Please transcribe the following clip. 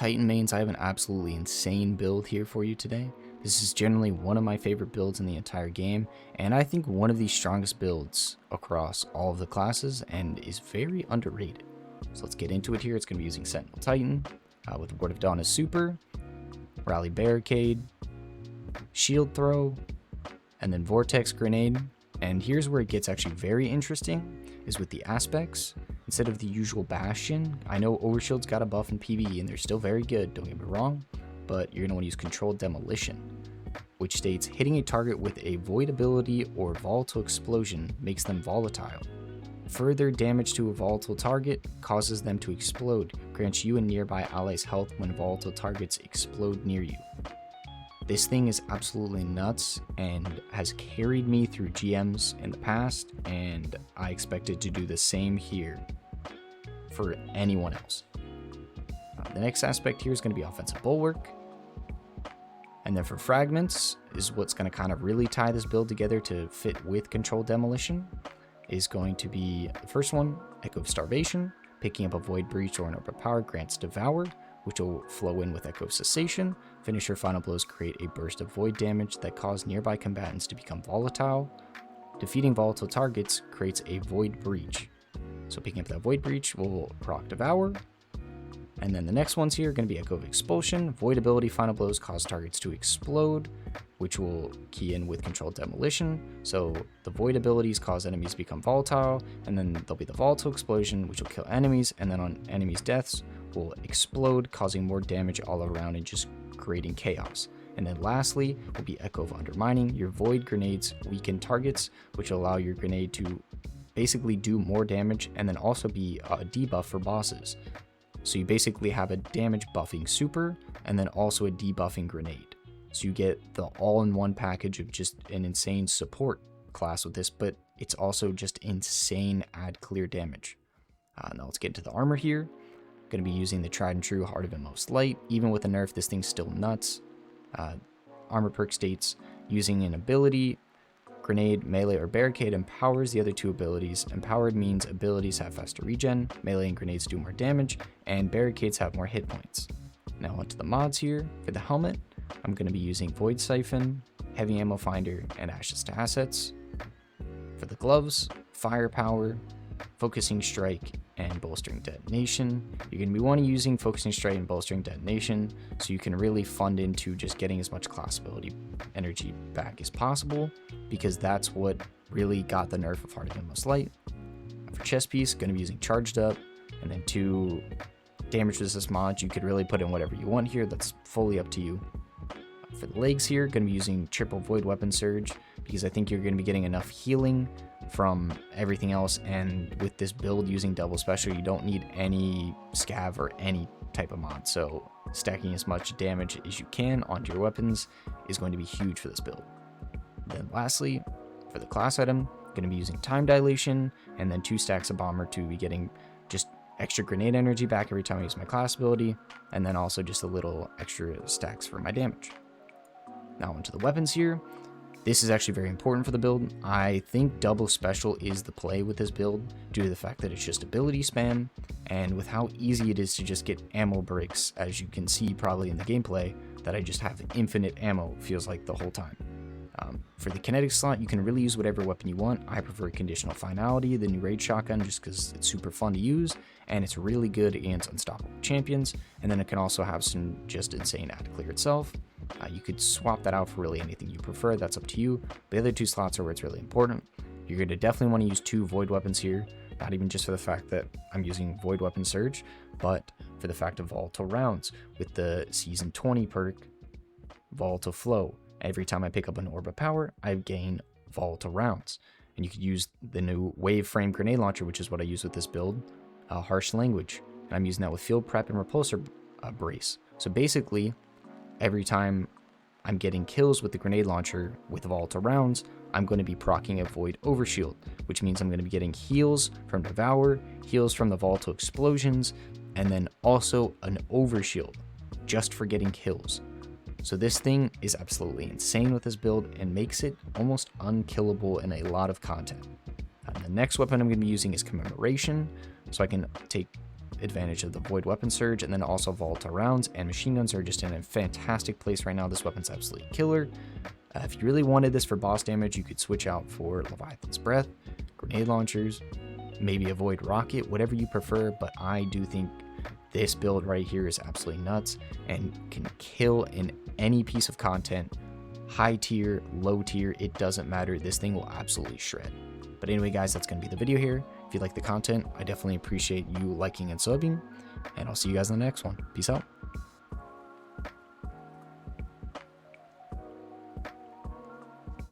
Titan mains, I have an absolutely insane build here for you today. This is generally one of my favorite builds in the entire game, and I think one of the strongest builds across all of the classes, and is very underrated. So let's get into it here. It's going to be using Sentinel Titan, with Ward of Dawn as super, Rally Barricade, Shield Throw, and then Vortex Grenade. And here's where it gets actually very interesting, is with the aspects. Instead of the usual Bastion, I know Overshield's got a buff in PvE and they're still very good, don't get me wrong, but you're going to want to use Controlled Demolition, which states hitting a target with a Void ability or Volatile Explosion makes them volatile. Further damage to a volatile target causes them to explode, grants you and nearby allies health when volatile targets explode near you. This thing is absolutely nuts and has carried me through GMs in the past, and I expect it to do the same here for anyone else. The next aspect here is going to be Offensive Bulwark. And then for Fragments is what's going to kind of really tie this build together to fit with Controlled Demolition, is going to be the first one, Echo of Starvation. Picking up a Void Breach or an Overpower grants Devour, which will flow in with Echo of Cessation. Finisher Final Blows create a burst of void damage that cause nearby combatants to become volatile. Defeating volatile targets creates a Void Breach. So picking up that Void Breach will proc Devour. And then the next ones here are going to be Echo of Expulsion. Void ability Final Blows cause targets to explode, which will key in with Controlled Demolition. So the Void abilities cause enemies to become volatile, and then there'll be the Volatile Explosion, which will kill enemies, and then on enemies' deaths will explode, causing more damage all around and just creating chaos. And then lastly will be Echo of Undermining. Your Void Grenades weaken targets, which will allow your grenade to basically do more damage and then also be a debuff for bosses. So you basically have a damage buffing super and then also a debuffing grenade. So you get the all-in-one package of just an insane support class with this, but it's also just insane add clear damage. Now let's get into the armor here. Going to be using the tried and true Heart of Inmost Light. Even with a nerf, this thing's still nuts. Armor perk states using an ability, Grenade, Melee, or Barricade empowers the other two abilities. Empowered means abilities have faster regen, Melee and Grenades do more damage, and Barricades have more hit points. Now onto the mods here. For the helmet, I'm going to be using Void Siphon, Heavy Ammo Finder, and Ashes to Assets. For the gloves, Firepower, Focusing Strike, and Bolstering Detonation. You're going to be wanting using Focusing Strike and Bolstering Detonation so you can really fund into just getting as much class ability energy back as possible, because that's what really got the nerf of Heart of Inmost Light. For chest piece, going to be using Charged Up, and then 2 damage resist mods. You could really put in whatever you want here, that's fully up to you. For the legs here, going to be using triple Void Weapon Surge, because I think you're going to be getting enough healing from everything else, and with this build using double special, you don't need any scav or any type of mod, so stacking as much damage as you can onto your weapons is going to be huge for this build. Then lastly, for the class item, going to be using Time Dilation, and then 2 stacks of Bomber to be getting just extra grenade energy back every time I use my class ability, and then also just a little extra stacks for my damage. Now onto the weapons here. This is actually very important for the build. I think double special is the play with this build due to the fact that it's just ability spam, and with how easy it is to just get ammo breaks, as you can see probably in the gameplay, that I just have infinite ammo, feels like the whole time. For the kinetic slot, you can really use whatever weapon you want. I prefer Conditional Finality, the new raid shotgun, just because it's super fun to use, and it's really good against unstoppable champions, and then it can also have some just insane add clear itself. You could swap that out for really anything you prefer, that's up to you. The other 2 slots are where it's really important. You're going to definitely want to use 2 Void Weapons here, not even just for the fact that I'm using Void Weapon Surge, but for the fact of Volatile Rounds. With the Season 20 perk, Volatile Flow. Every time I pick up an Orb of Power, I gain Volatile Rounds. And you could use the new Wave Frame Grenade Launcher, which is what I use with this build, Harsh Language. And I'm using that with Field Prep and Repulsor Brace. So basically, every time I'm getting kills with the grenade launcher with Volatile Rounds, I'm going to be proccing a Void Overshield, which means I'm going to be getting heals from Devour, heals from the Volatile Explosions, and then also an Overshield just for getting kills. So this thing is absolutely insane with this build and makes it almost unkillable in a lot of content. The next weapon I'm going to be using is Commemoration, so I can take advantage of the Void Weapon Surge, and then also volatile rounds, and machine guns are just in a fantastic place right now. This weapon's absolutely killer. If you really wanted this for boss damage, you could switch out for Leviathan's Breath, grenade launchers, maybe a Void Rocket, whatever you prefer, but I do think this build right here is absolutely nuts and can kill in any piece of content. High tier, low tier, it doesn't matter. This thing will absolutely shred. But anyway, guys, that's going to be the video here. If you like the content, I definitely appreciate you liking and subbing, and I'll see you guys in the next one. Peace out.